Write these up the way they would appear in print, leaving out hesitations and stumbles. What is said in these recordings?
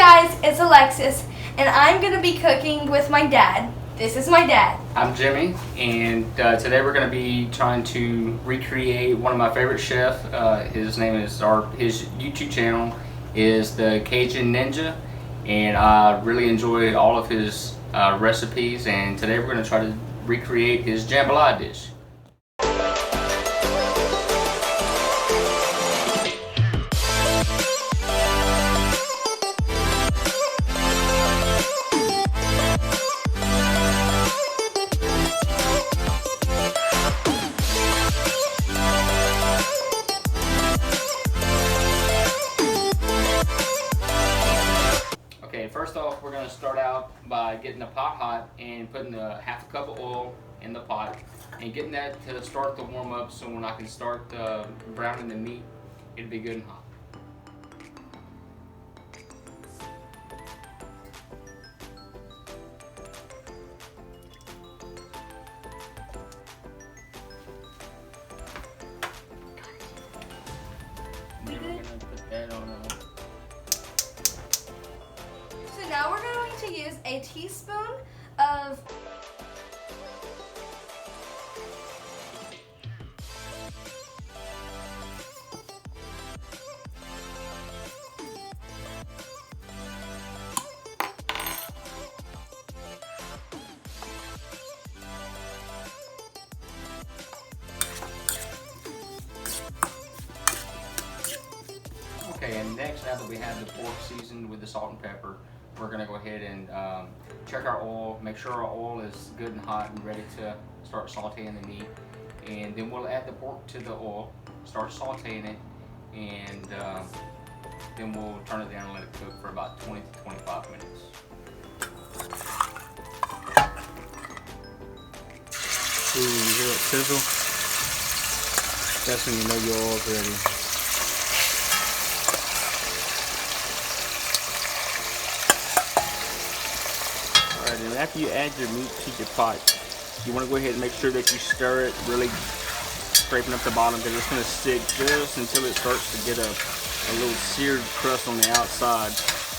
guys, it's Alexis, and I'm going to be cooking with my dad. This is my dad. I'm Jimmy, and today we're going to be trying to recreate one of my favorite chefs. His name is, his YouTube channel is the Cajun Ninja, and I really enjoy all of his recipes, and today we're going to try to recreate his jambalaya dish. Okay, first off, we're going to start out by getting the pot hot and putting half a cup of oil in the pot and getting that to start to warm up, so when I can start browning the meat, it'll be good and hot. Then we're going to put that on. So now we're going to use a teaspoon of Okay, and next, now that we have the pork seasoned with the salt and pepper, we're going to go ahead and check our oil, make sure our oil is good and hot and ready to start sauteing the meat. And then we'll add the pork to the oil, start sauteing it, and then we'll turn it down and let it cook for about 20 to 25 minutes. Ooh, you hear that sizzle? That's when you know your oil's ready. Alright, and after you add your meat to your pot, you want to go ahead and make sure that you stir it, really scraping up the bottom, because it's going to stick just until it starts to get a little seared crust on the outside,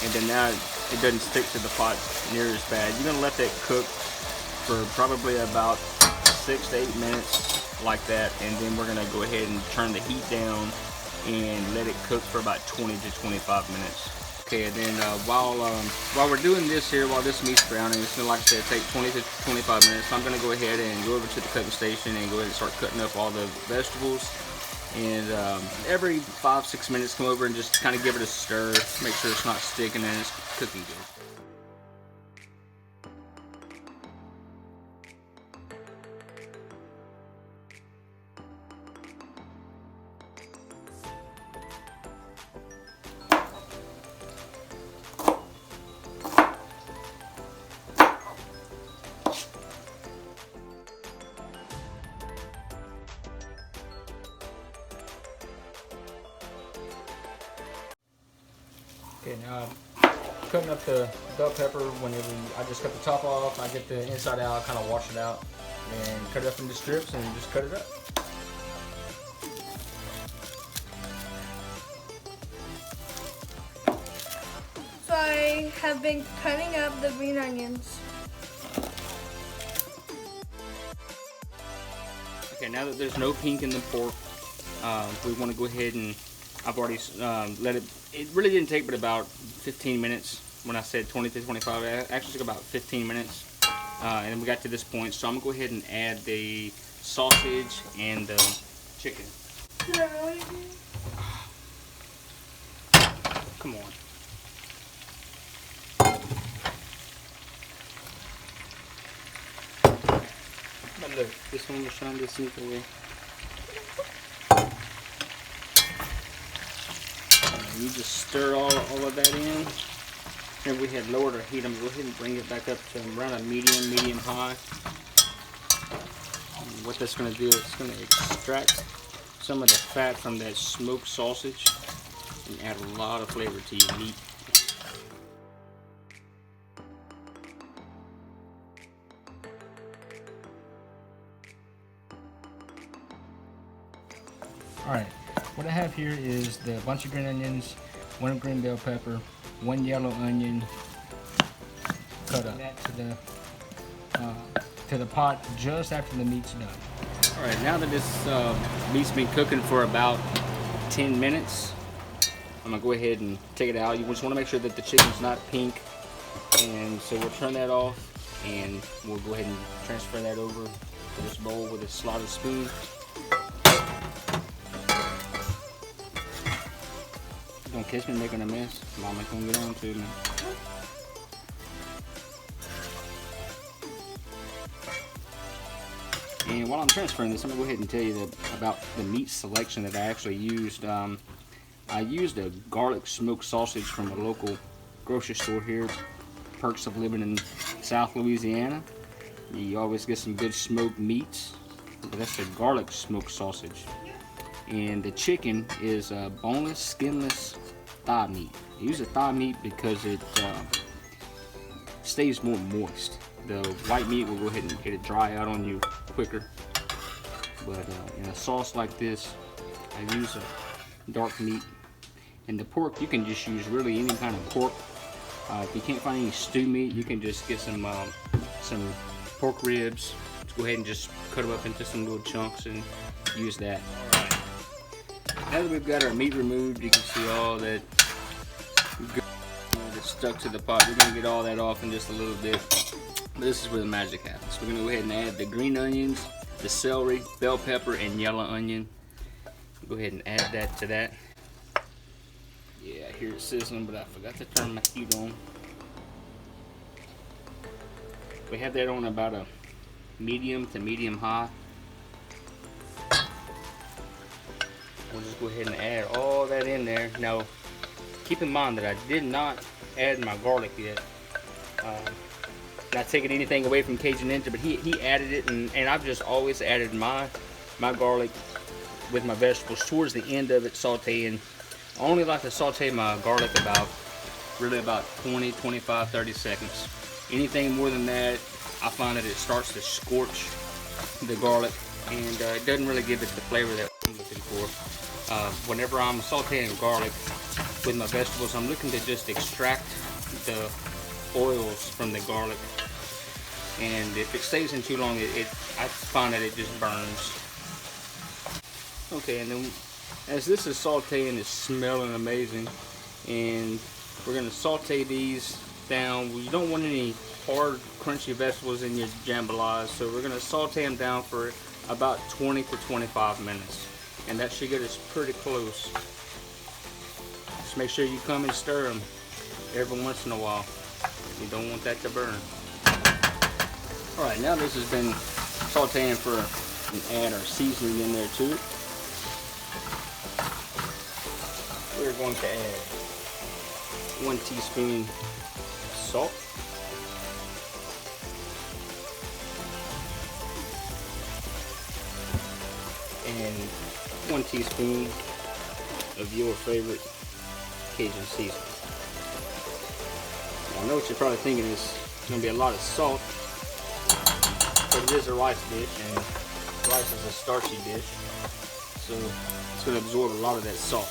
and then now it doesn't stick to the pot near as bad. You're going to let that cook for probably about 6 to 8 minutes like that, and then we're going to go ahead and turn the heat down and let it cook for about 20 to 25 minutes. Okay, and then while we're doing this here, while this meat's browning, it's going to, like I said, take 20 to 25 minutes. So I'm going to go ahead and go over to the cutting station and go ahead and start cutting up all the vegetables. And every 5-6 minutes, come over and just kind of give it a stir, make sure it's not sticking and it's cooking good. Okay, now I'm cutting up the bell pepper. Whenever I just cut the top off, I get the inside out, kind of wash it out, and cut it up into strips and just cut it up. So I have been cutting up the green onions. Okay, now that there's no pink in the pork, we want to go ahead and I've already let it. It really didn't take but about 15 minutes. When I said 20 to 25, it actually took about 15 minutes. And we got to this point, so I'm gonna go ahead and add the sausage and the chicken. Did I really do? Come on. But look, this one will shine this sneak away. You just stir all of that in. And we had lowered our heat. I'm going to go ahead and bring it back up to around a medium high. And what that's going to do is it's going to extract some of the fat from that smoked sausage and add a lot of flavor to your meat. Alright, what I have here is the bunch of green onions, 1 green bell pepper, 1 yellow onion, cut up that to the pot just after the meat's done. All right, now that this meat's been cooking for about 10 minutes, I'm gonna go ahead and take it out. You just wanna make sure that the chicken's not pink. And so we'll turn that off and we'll go ahead and transfer that over to this bowl with a slotted spoon. Don't catch me making a mess. Mama's gonna get on to me. And while I'm transferring this, I'm gonna go ahead and tell you about the meat selection that I actually used. I used a garlic smoked sausage from a local grocery store here. Perks of living in South Louisiana. You always get some good smoked meats. But that's a garlic smoked sausage. And the chicken is boneless, skinless thigh meat. I use the thigh meat because it stays more moist. The white meat will go ahead and get it dry out on you quicker. But in a sauce like this, I use a dark meat. And the pork, you can just use really any kind of pork. If you can't find any stew meat, you can just get some pork ribs. Let's go ahead and just cut them up into some little chunks and use that. All right. Now that we've got our meat removed, you can see all that good that's stuck to the pot. We're gonna get all that off in just a little bit. But this is where the magic happens. We're gonna go ahead and add the green onions, the celery, bell pepper, and yellow onion. Go ahead and add that to that. Yeah, I hear it sizzling, but I forgot to turn my heat on. We have that on about a medium to medium high. We'll just go ahead and add all that in there. Now, keep in mind that I did not add my garlic yet. Not taking anything away from Cajun Ninja, but he added it, and I've just always added my garlic with my vegetables towards the end of it, sauteing. I only like to saute my garlic about 20, 25, 30 seconds. Anything more than that, I find that it starts to scorch the garlic, and it doesn't really give it the flavor that I'm looking for. Whenever I'm sauteing garlic with my vegetables, I'm looking to just extract the oils from the garlic. And if it stays in too long, I find that it just burns. Okay, and then as this is sauteing, it's smelling amazing, and we're going to saute these down. You don't want any hard, crunchy vegetables in your jambalaya, so we're going to saute them down for about 20 to 25 minutes, and that should get us pretty close. Just make sure you come and stir them every once in a while. You don't want that to burn. Alright, now this has been sauteing for, and add our seasoning in there too. We're going to add 1 teaspoon salt, and 1 teaspoon of your favorite Cajun seasoning. Now, I know what you're probably thinking is going to be a lot of salt, but it is a rice dish, and rice is a starchy dish, so it's going to absorb a lot of that salt.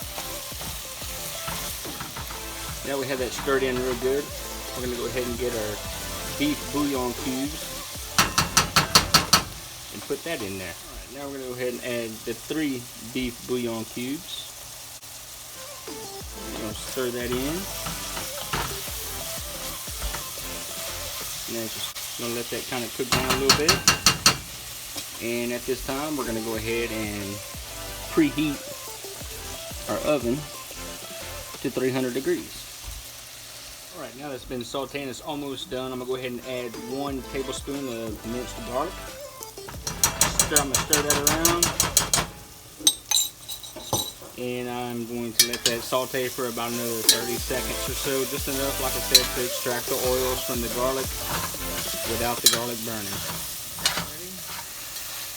Now we have that stirred in real good, we're going to go ahead and get our beef bouillon cubes and put that in there. Alright, now we're going to go ahead and add the 3 beef bouillon cubes. We're going to stir that in. And then just going to let that kind of cook down a little bit. And at this time, we're going to go ahead and preheat our oven to 300 degrees. Alright, now that's been sauteing, it's almost done. I'm going to go ahead and add 1 tablespoon of minced garlic. I'm going to stir that around. And I'm going to let that saute for about another 30 seconds or so. Just enough, like I said, to extract the oils from the garlic without the garlic burning.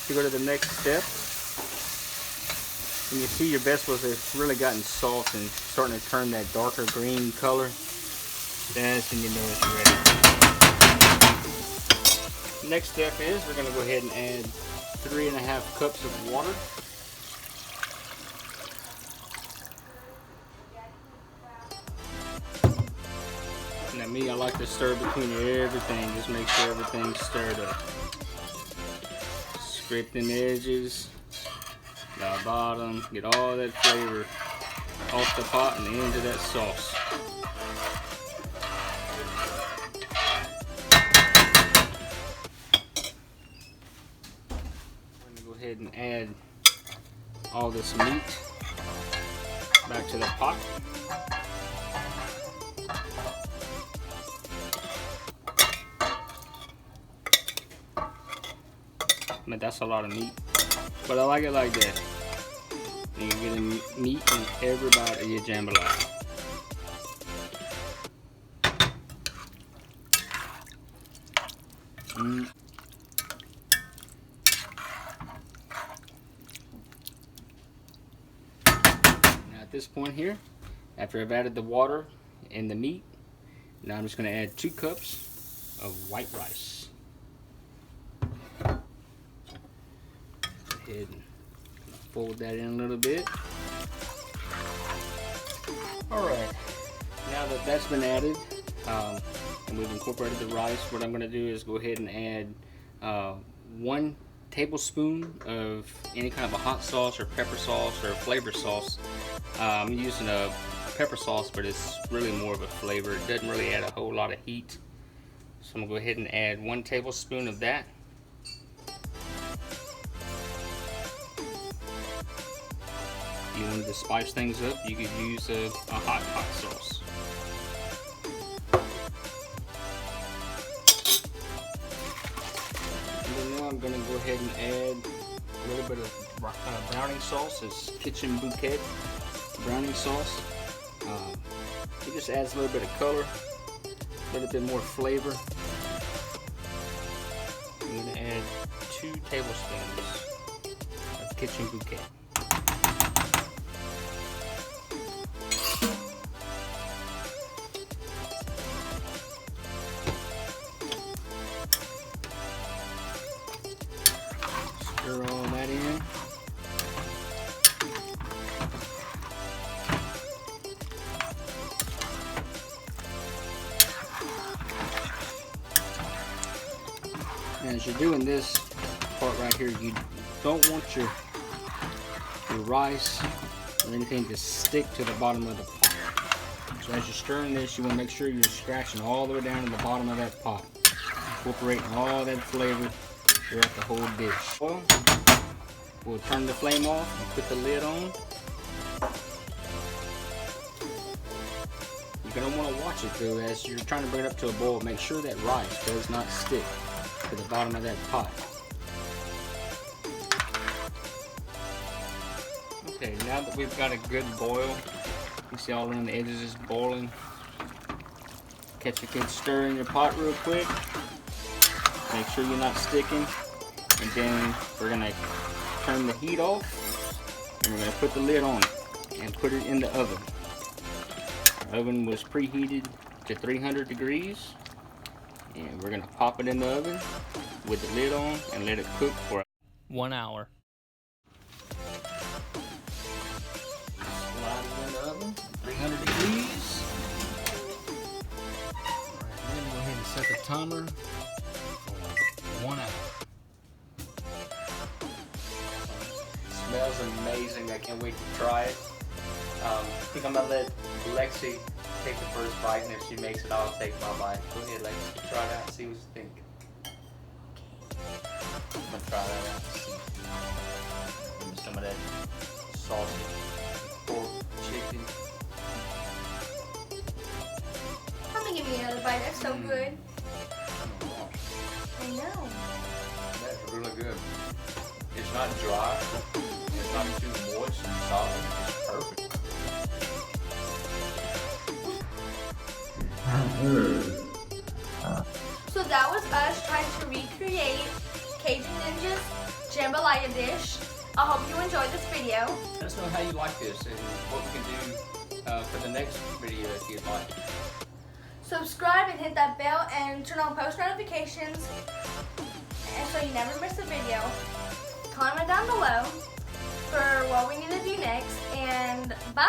To go to the next step, when you see your vegetables have really gotten soft and starting to turn that darker green color, that's when you know it's ready. Next step is we're going to go ahead and add 3½ cups of water. Now me, I like to stir between everything. Just make sure everything's stirred up. Scrape them edges, the bottom, get all that flavor off the pot and into that sauce. I'm gonna go ahead and add all this meat back to the pot. But that's a lot of meat, but I like it like that. You get meat in every bite of your jambalaya. Now at this point here, after I've added the water and the meat, now I'm just going to add 2 cups of white rice. Go ahead and fold that in a little bit. Alright, now that that's been added and we've incorporated the rice, what I'm going to do is go ahead and add 1 tablespoon of any kind of a hot sauce or pepper sauce or a flavor sauce. I'm using a pepper sauce, but it's really more of a flavor. It doesn't really add a whole lot of heat. So I'm going to go ahead and add 1 tablespoon of that. If you wanted to spice things up, you could use a hot sauce. And then now I'm going to go ahead and add a little bit of browning sauce. It's Kitchen Bouquet browning sauce. It just adds a little bit of color, a little bit more flavor. I'm going to add 2 tablespoons of Kitchen Bouquet. Stir all that in. And as you're doing this part right here, you don't want your rice or anything to stick to the bottom of the pot. So as you're stirring this, you want to make sure you're scratching all the way down to the bottom of that pot, incorporating all that flavor throughout the whole dish. Well, we'll turn the flame off and put the lid on. You're going to want to watch it though as you're trying to bring it up to a boil. Make sure that rice does not stick to the bottom of that pot. Okay, now that we've got a good boil, you see all around the edges is boiling. Catch a good stir in your pot real quick. Make sure you're not sticking. And then we're going to turn the heat off and we're going to put the lid on it and put it in the oven. Our oven was preheated to 300 degrees and we're going to pop it in the oven with the lid on and let it cook for 1 hour. Slide it in the oven, 300 degrees. Alright, then go ahead and set the timer for 1 hour. Smells amazing. I can't wait to try it. I think I'm gonna let Lexi take the first bite, and if she makes it, I'll take my bite. Go ahead, Lexi. Try it out and see what you think. I'm gonna try that out and see. Give me some of that saucy pork chicken. I'm gonna give me another bite. That's so good. Oh, I know. that's really good. It's not dry. It's not too moist and solid. It's perfect. So that was us trying to recreate Cajun Ninja's Jambalaya dish. I hope you enjoyed this video. Let us know how you like this and what we can do for the next video if you'd like. Subscribe and hit that bell and turn on post notifications and so you never miss a video. Comment down below for what we need to do next, and bye.